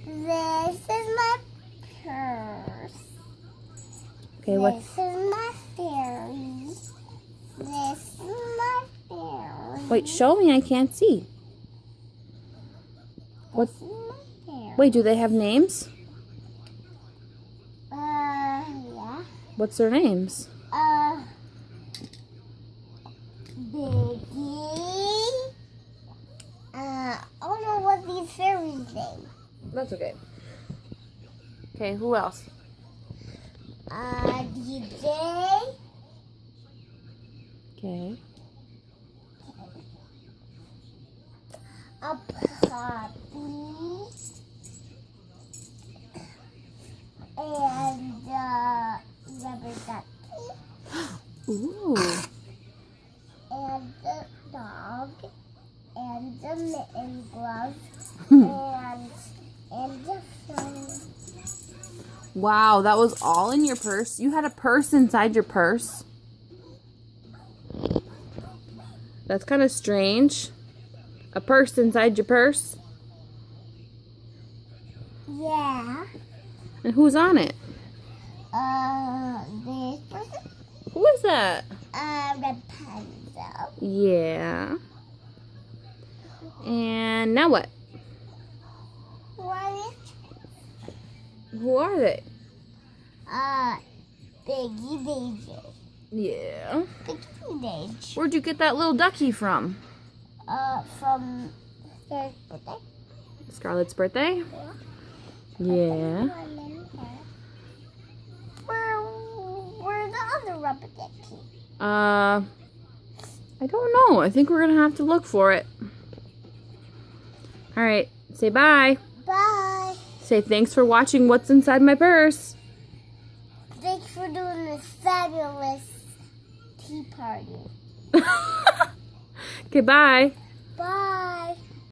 This is my purse. Okay, what? This is my fairy. This is my fairy. Wait, show me. I can't see. What? This is my fairy. Wait, do they have names? Yeah. What's their names? Biggie. I don't know what these fairies' name. That's okay. Okay, who else? DJ. Okay. A puppy. And rubber ducky. Ooh. And the dog. And the mitten glove. and the phone. Wow, that was all in your purse? You had a purse inside your purse? That's kind of strange. A purse inside your purse? Yeah. And who's on it? This person. Who is that? Rapunzel. Yeah. And now what? What is Who are they? Biggie DJ. Yeah. Biggie DJ. Where'd you get that little ducky from? From their birthday. Scarlett's birthday? Yeah. Where's the other rubber ducky? I don't know. I think we're gonna have to look for it. All right. Say bye. Bye. Say thanks for watching What's Inside My Purse. Thanks for doing this fabulous tea party. Okay, bye.